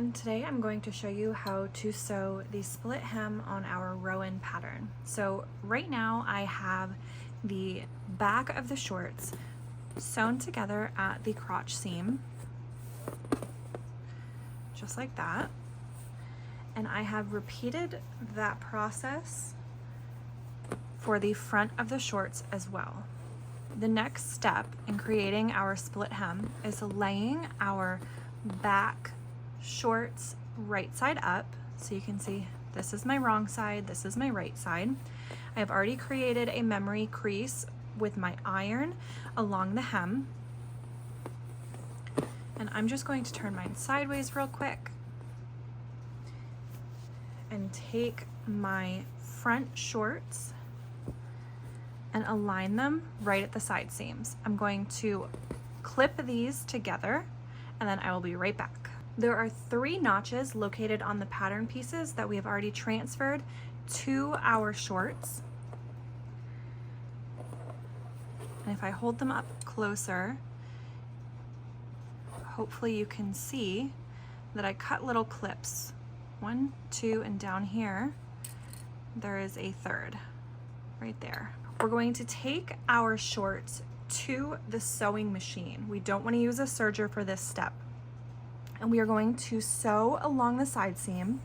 everyone. Today I'm going to show you how to sew the split hem on our Rowan pattern. So right now I have the back of the shorts sewn together at the crotch seam, just like that. And I have repeated that process for the front of the shorts as well. The next step in creating our split hem is laying our back shorts right side up. So you can see this is my wrong side, this is my right side. I have already created a memory crease with my iron along the hem. And I'm just going to turn mine sideways real quick and take my front shorts and align them right at the side seams. I'm going to clip these together and then I will be right back. There are 3 notches located on the pattern pieces that we have already transferred to our shorts. And if I hold them up closer, hopefully you can see that I cut little clips. 1, 2, and down here, there is a 3rd right there. We're going to take our shorts to the sewing machine. We don't want to use a serger for this step. And we are going to sew along the side seam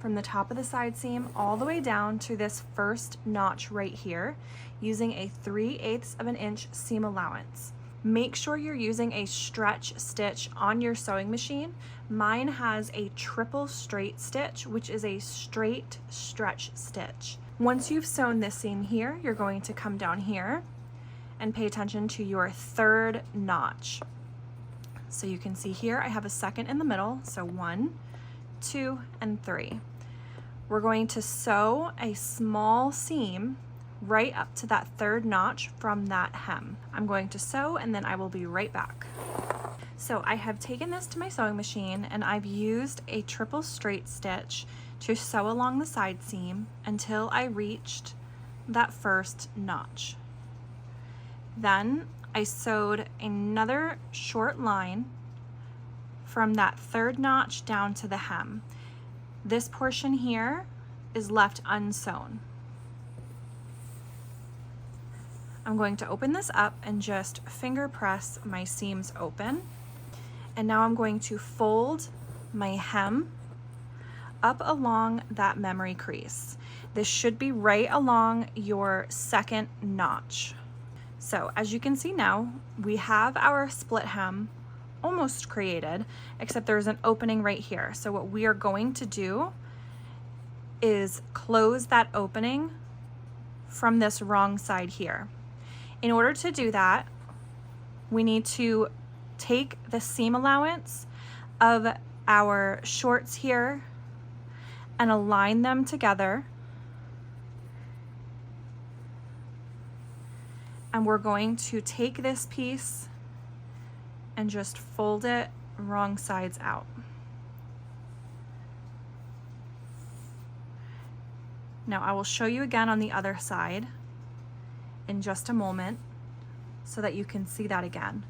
from the top of the side seam all the way down to this first notch right here using a 3/8 of an inch seam allowance. Make sure you're using a stretch stitch on your sewing machine. Mine has a triple straight stitch, which is a straight stretch stitch. Once you've sewn this seam here, you're going to come down here and pay attention to your 3rd notch. So you can see here I have a 2nd in the middle, so 1, 2, and 3. We're going to sew a small seam right up to that 3rd notch from that hem. I'm going to sew and then I will be right back. So I have taken this to my sewing machine and I've used a triple straight stitch to sew along the side seam until I reached that 1st notch. Then I sewed another short line from that 3rd notch down to the hem. This portion here is left unsewn. I'm going to open this up and just finger press my seams open. And now I'm going to fold my hem up along that memory crease. This should be right along your 2nd notch. So as you can see now, we have our split hem almost created, except there's an opening right here. So what we are going to do is close that opening from this wrong side here. In order to do that, we need to take the seam allowance of our shorts here and align them together. And we're going to take this piece and just fold it wrong sides out. Now I will show you again on the other side in just a moment so that you can see that again.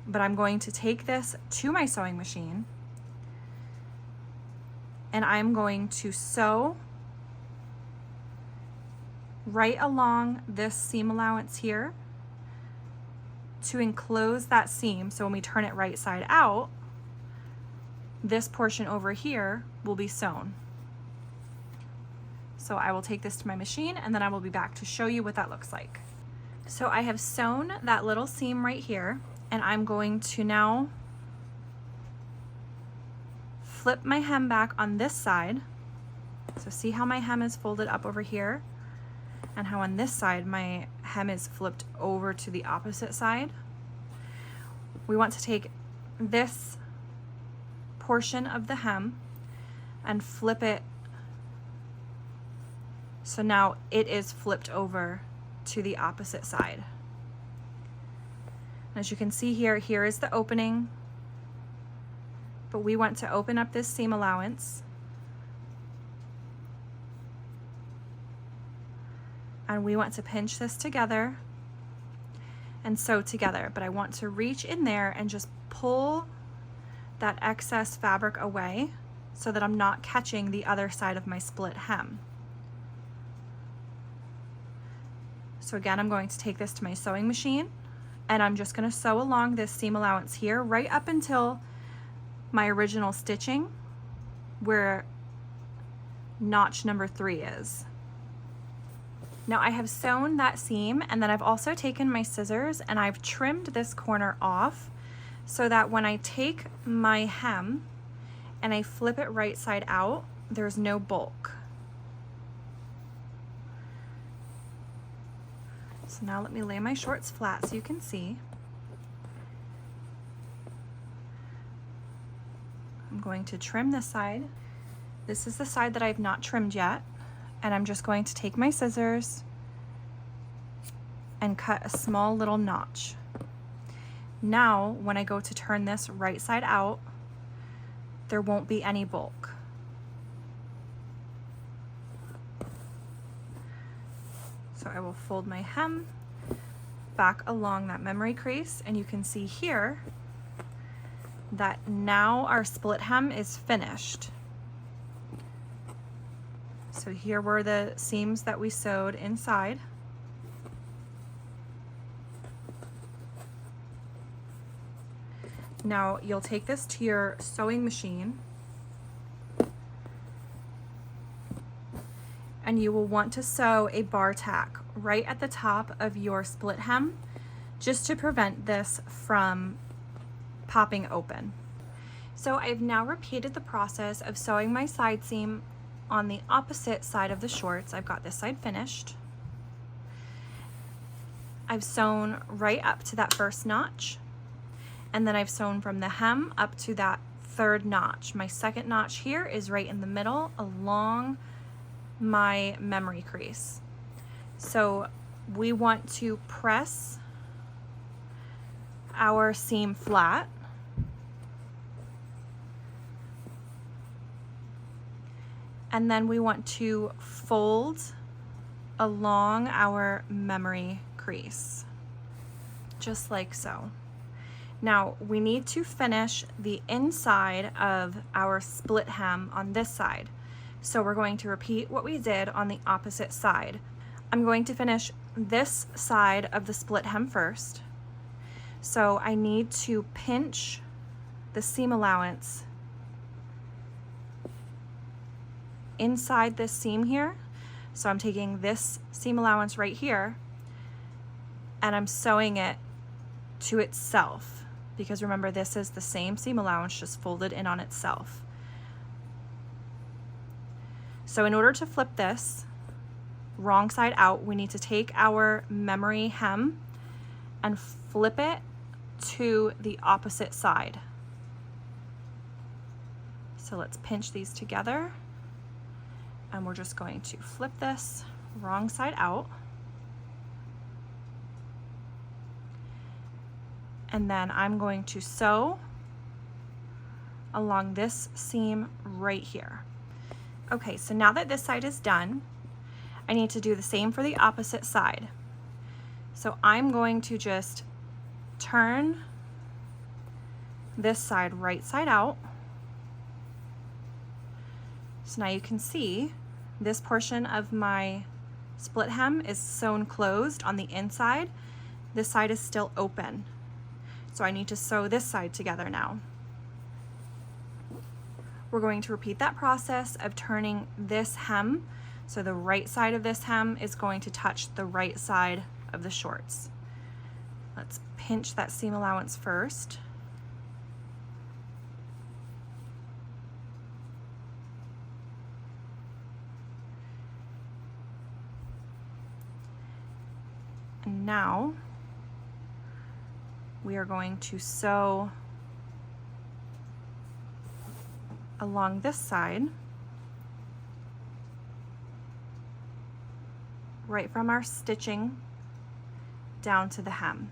But I'm going to take this to my sewing machine and I'm going to sew right along this seam allowance here to enclose that seam. So when we turn it right side out, this portion over here will be sewn. So I will take this to my machine and then I will be back to show you what that looks like. So I have sewn that little seam right here and I'm going to now flip my hem back on this side. So see how my hem is folded up over here and how on this side my hem is flipped over to the opposite side. We want to take this portion of the hem and flip it so now it is flipped over to the opposite side. As you can see here, here is the opening, but we want to open up this seam allowance and we want to pinch this together and sew together, but I want to reach in there and just pull that excess fabric away so that I'm not catching the other side of my split hem. So again, I'm going to take this to my sewing machine and I'm just going to sew along this seam allowance here right up until my original stitching where notch number 3 is. Now I have sewn that seam, and then I've also taken my scissors and I've trimmed this corner off so that when I take my hem and I flip it right side out, there's no bulk. So now let me lay my shorts flat so you can see. I'm going to trim this side. This is the side that I've not trimmed yet, and I'm just going to take my scissors and cut a small little notch. Now, when I go to turn this right side out, there won't be any bulk. So I will fold my hem back along that memory crease, and you can see here that now our split hem is finished. So here were the seams that we sewed inside. Now you'll take this to your sewing machine and you will want to sew a bar tack right at the top of your split hem just to prevent this from popping open. So I've now repeated the process of sewing my side seam on the opposite side of the shorts. I've got this side finished. I've sewn right up to that first notch, and then I've sewn from the hem up to that third notch. My second notch here is right in the middle along my memory crease. So we want to press our seam flat. And then we want to fold along our memory crease, just like so. Now we need to finish the inside of our split hem on this side. So we're going to repeat what we did on the opposite side. I'm going to finish this side of the split hem first. So I need to pinch the seam allowance inside this seam here. So I'm taking this seam allowance right here and I'm sewing it to itself, because remember, this is the same seam allowance just folded in on itself. So in order to flip this wrong side out, we need to take our memory hem and flip it to the opposite side. So let's pinch these together. And we're just going to flip this wrong side out. And then I'm going to sew along this seam right here. Okay, so now that this side is done, I need to do the same for the opposite side. So I'm going to just turn this side right side out. So now you can see this portion of my split hem is sewn closed on the inside. This side is still open. So I need to sew this side together now. We're going to repeat that process of turning this hem. So the right side of this hem is going to touch the right side of the shorts. Let's pinch that seam allowance first. And now we are going to sew along this side, right from our stitching down to the hem.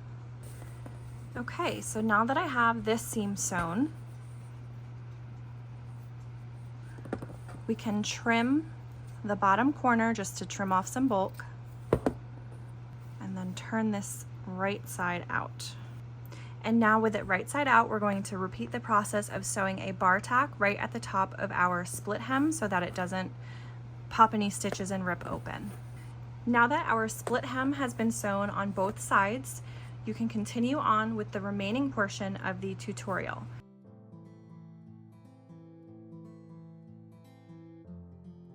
Okay, so now that I have this seam sewn, we can trim the bottom corner just to trim off some bulk, and then turn this right side out. And now with it right side out, we're going to repeat the process of sewing a bar tack right at the top of our split hem so that it doesn't pop any stitches and rip open. Now that our split hem has been sewn on both sides, you can continue on with the remaining portion of the tutorial.